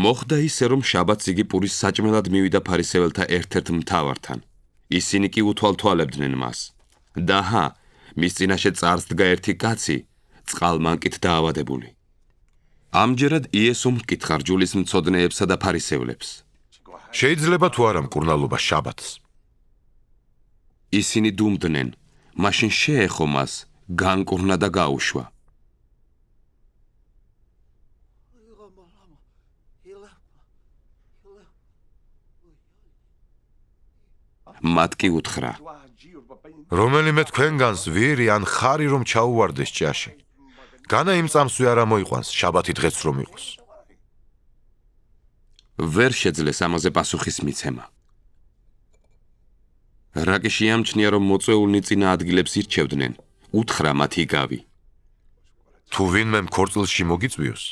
მოხდა ისე, რომ შაბათს იგი პურის საჭმელად მივიდა ფარისეველთა ერთ-ერთ მთავართან. ისინი კი უთვალთვალებდნენ მას. და მის წინაშე წარს დგა ერთი კაცი, წყალმანკით დაავადებული. ამჯერად იესომ ჰკითხა რჯულის მცოდნეებსა და ფარისევლებს. შეიძლება თუ არა მკურნალობა შაბათს? ისინი დუმდნენ, მაშინ შეეხო მას, განკურნა და გაუშვა. მათ კი უთხრა: რომელიმე თქვენგანს ვირი ან ხარი რომ ჩაუვარდეს ჭაში, განა იმ წამსვე არ მოიყვანს შაბათი დღეც რომ იყოს. ვერ შეძლეს ამაზე პასუხის მიცემა. რა კი შეამჩნია, რომ მოწვეულნი წინა ადგილებს ირჩევდნენ, უთხრა მათ იგავი. თუ ვინმე ქორწილში მოგიწვიოს,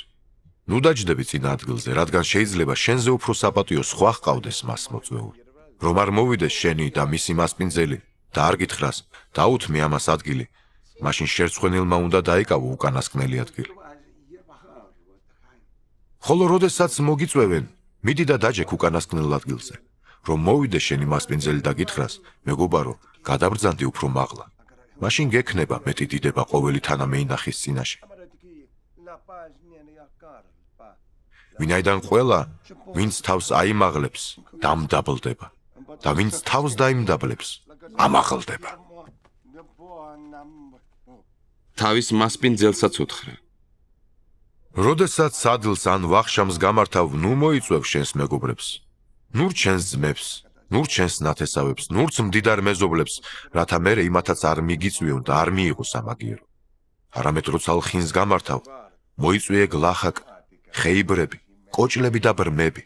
ნუ დაჯდები წინა ადგილზე, რადგან შეიძლება შენზე უფრო საპატიო სხვა ჰყავდეს მას მოწვეული. რომ არ მოვიდეს შენი და მისი მასპინძელი და არ გითხრას, დაუთმი ამას ადგილი, მაშინ შერცხვენილმა უნდა დაიკავო უკანასკნელი ადგილი. ხოლო როდესაც მოგიწვევენ, მიდი და დაჯექ უკანასკნელ ადგილზე, რომ მოვიდეს შენი მასპინძელი და გითხრას, მეგობარო, გადაბრძანდი უფრო მაღლა. მაშინ გექნება მეტი დიდება ყოველი თანამეინახის წინაშე. ვინაიდან ყველა, ვინც თავს აიმაღლებს, დამდაბლდება. და ვინც თავს დაიმდაბლებს, ამაღლდება. თავის მასპინძელსაც უთხრა: როდესაც სადილს ან ვახშამს გამართავ, ნუ მოიწვევ შენს მეგობრებს, ნუ რჩენს ძმებს, ნუ რჩენს ნათესავებს, ნურც მდიდარ მეზობლებს, რათა მერე იმათაც არ მიგიწვიონ და არ მიიღოს ამაგიერო. არამედ როცა ლხინს გამართავ, მოიწვიე გლახაკ, ხეიბრები, კოჭლები და ბრმები.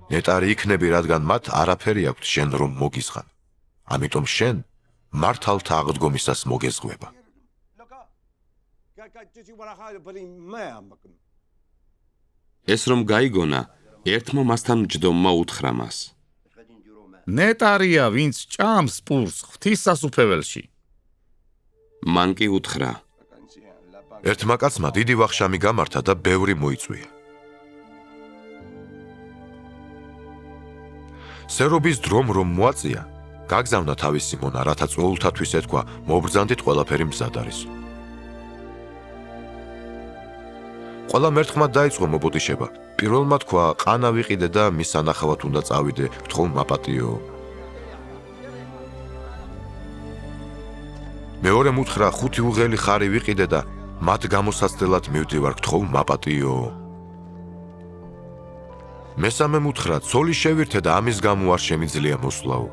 ნეტარი იქნები, რადგან მათ არაფერი აქვთ შენ რომ მოგისხან. ამიტომ შენ მართალთა აღდგომისას მოგეზღვება. ეს რომ გაიგონა, ერთმა მასთან მჯდომმა უთხრა მას: ნეტარია, ვინც ჭამს პურს ღვთის სასუფეველში. მან კი უთხრა: ერთმა კაცმა დიდი ვახშამი გამართა და ბევრი მოიწვია. სერობის დრომ რომ მოაწია, გაგზავნა თავისი მონა, რათა წვეულთათვის ეთქვა, მობრძანდით ყველაფერი მზად არის. ყველა მერთხმად დაიწყო მობუდიშება. პირველმა თქვა, ყანა ვიყიდე და მის სანახავად უნდა წავიდე, გთხოვ მაპატიო. მეორემ უთხრა, 5 უღელი ხარი ვიყიდე და მათ გამოსაცდელად მივდივარ, გთხოვ მაპატიო. მესამემ უთხრა, ცოლი შევირთე და ამის გამო არ შემიძლია მოსვლაო.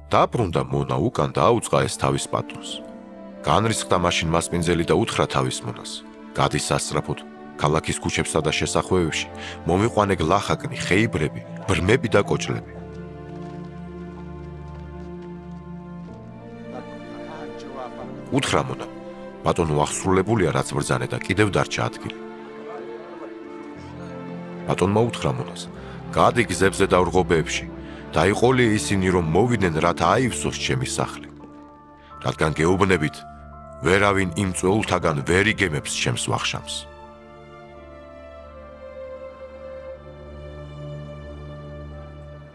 დაბრუნდა მონა უკან და აუწყა ეს თავის პატრონს. განრისხდა მაშინ მასპინძელი და უთხრა თავის მონას: გადი სასწრაფოდ, ქალაქის ქუჩებსა და შესახვევებში, მომიყვანე გლახაკნი, ხეიბრები, ბრმები და კოჭლები. უთხრა მონა: ბატონო, აღსრულებულია რაც ბრძანე და კიდევ დარჩა ადგილი. ბატონმა უთხრა მონას: გადი გზებზე და ურღობეებში, დაიყოლი ისინი რომ მოვიდნენ, რათა აივსოს ჩემი სახლი. რადგან გეუბნებით, ვერავინ იმ წვეულთაგან ვერ იგემებს ჩემს ვახშამს.